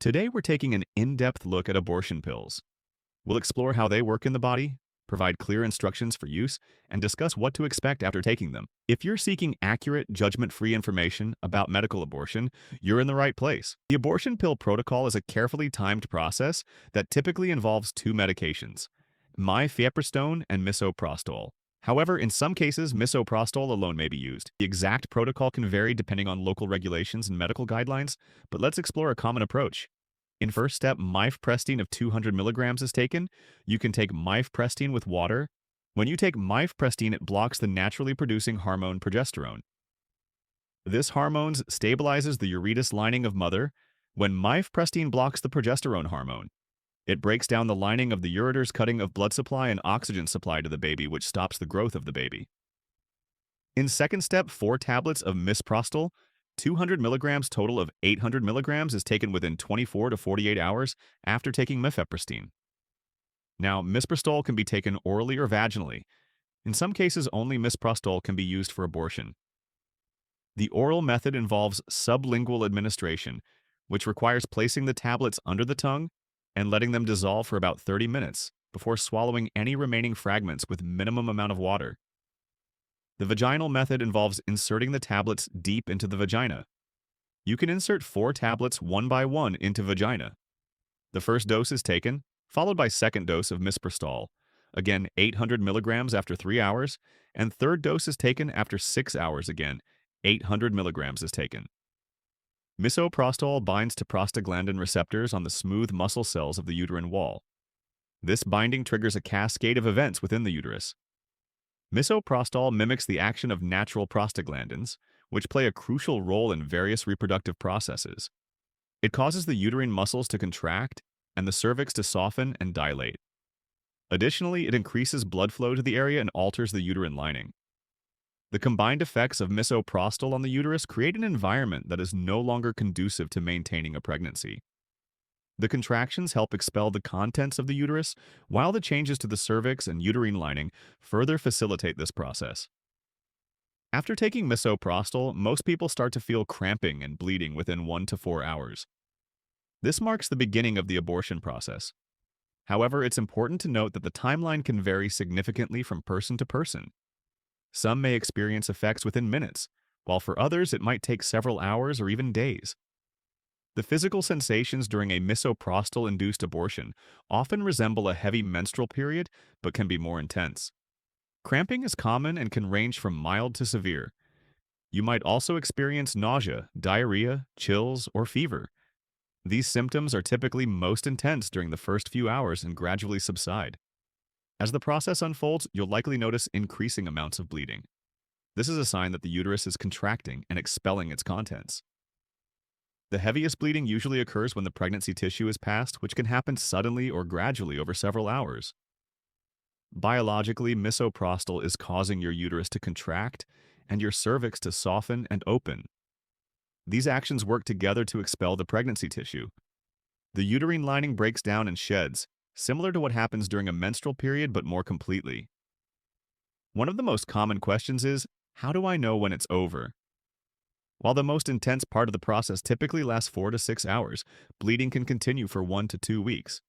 Today, we're taking an in-depth look at abortion pills. We'll explore how they work in the body, provide clear instructions for use, and discuss what to expect after taking them. If you're seeking accurate, judgment-free information about medical abortion, you're in the right place. The abortion pill protocol is a carefully timed process that typically involves two medications, Mifepristone and Misoprostol. However, in some cases, misoprostol alone may be used. The exact protocol can vary depending on local regulations and medical guidelines, but let's explore a common approach. In first step, Mifepristone of 200 milligrams is taken. You can take Mifepristone with water. When you take Mifepristone, it blocks the naturally producing hormone progesterone. This hormone stabilizes the ureterus lining of mother. When Mifepristone blocks the progesterone hormone, it breaks down the lining of the ureter's cutting of blood supply and oxygen supply to the baby, which stops the growth of the baby. In second step, 4 tablets of Misoprostol, 200 milligrams total of 800 milligrams is taken within 24 to 48 hours after taking Mifepristone. Now, Misoprostol can be taken orally or vaginally. In some cases, only Misoprostol can be used for abortion. The oral method involves sublingual administration, which requires placing the tablets under the tongue and letting them dissolve for about 30 minutes before swallowing any remaining fragments with minimum amount of water. The vaginal method involves inserting the tablets deep into the vagina. You can insert 4 tablets one by one into vagina. The first dose is taken, followed by second dose of Misoprostol, again 800 milligrams after 3 hours, and third dose is taken after 6 hours again, 800 milligrams is taken. Misoprostol binds to prostaglandin receptors on the smooth muscle cells of the uterine wall. This binding triggers a cascade of events within the uterus. Misoprostol mimics the action of natural prostaglandins, which play a crucial role in various reproductive processes. It causes the uterine muscles to contract and the cervix to soften and dilate. Additionally, it increases blood flow to the area and alters the uterine lining. The combined effects of misoprostol on the uterus create an environment that is no longer conducive to maintaining a pregnancy. The contractions help expel the contents of the uterus, while the changes to the cervix and uterine lining further facilitate this process. After taking misoprostol, most people start to feel cramping and bleeding within 1 to 4 hours. This marks the beginning of the abortion process. However, it's important to note that the timeline can vary significantly from person to person. Some may experience effects within minutes, while for others it might take several hours or even days. The physical sensations during a misoprostol-induced abortion often resemble a heavy menstrual period, but can be more intense. Cramping is common and can range from mild to severe. You might also experience nausea, diarrhea, chills, or fever. These symptoms are typically most intense during the first few hours and gradually subside. As the process unfolds, you'll likely notice increasing amounts of bleeding. This is a sign that the uterus is contracting and expelling its contents. The heaviest bleeding usually occurs when the pregnancy tissue is passed, which can happen suddenly or gradually over several hours. Biologically, misoprostol is causing your uterus to contract and your cervix to soften and open. These actions work together to expel the pregnancy tissue. The uterine lining breaks down and sheds, similar to what happens during a menstrual period but more completely. One of the most common questions is, how do I know when it's over? While the most intense part of the process typically lasts 4 to 6 hours, bleeding can continue for 1 to 2 weeks.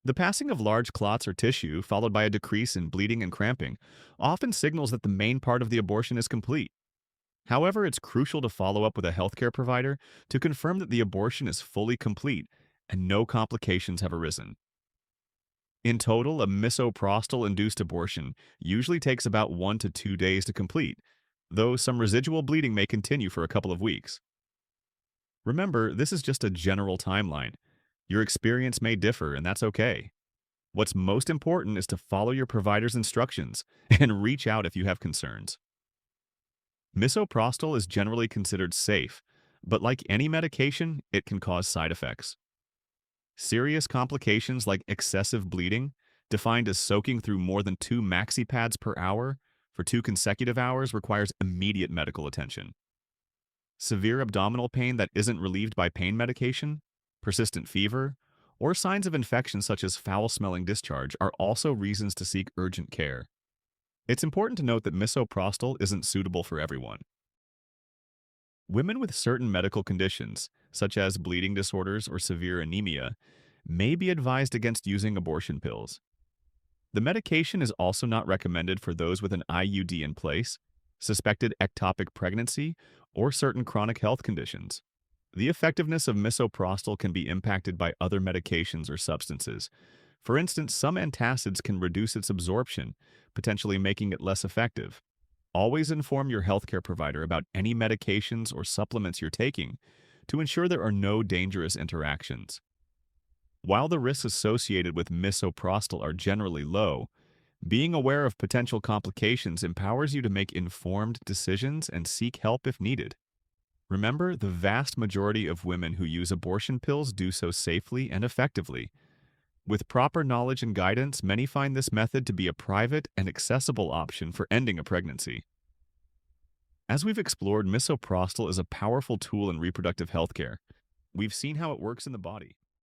The passing of large clots or tissue, followed by a decrease in bleeding and cramping, often signals that the main part of the abortion is complete. However, it's crucial to follow up with a healthcare provider to confirm that the abortion is fully complete and no complications have arisen. In total, a misoprostol-induced abortion usually takes about 1 to 2 days to complete, though some residual bleeding may continue for a couple of weeks. Remember, this is just a general timeline. Your experience may differ, and that's okay. What's most important is to follow your provider's instructions and reach out if you have concerns. Misoprostol is generally considered safe, but like any medication, it can cause side effects. Serious complications like excessive bleeding, defined as soaking through more than 2 maxi pads per hour for 2 consecutive hours, requires immediate medical attention. Severe abdominal pain that isn't relieved by pain medication, persistent fever, or signs of infection such as foul-smelling discharge are also reasons to seek urgent care. It's important to note that misoprostol isn't suitable for everyone. Women with certain medical conditions, such as bleeding disorders or severe anemia, may be advised against using abortion pills. The medication is also not recommended for those with an IUD in place, suspected ectopic pregnancy, or certain chronic health conditions. The effectiveness of misoprostol can be impacted by other medications or substances. For instance, some antacids can reduce its absorption, potentially making it less effective. Always inform your healthcare provider about any medications or supplements you're taking to ensure there are no dangerous interactions. While the risks associated with misoprostol are generally low, being aware of potential complications empowers you to make informed decisions and seek help if needed. Remember, the vast majority of women who use abortion pills do so safely and effectively. With proper knowledge and guidance, many find this method to be a private and accessible option for ending a pregnancy. As we've explored, misoprostol is a powerful tool in reproductive health care. We've seen how it works in the body,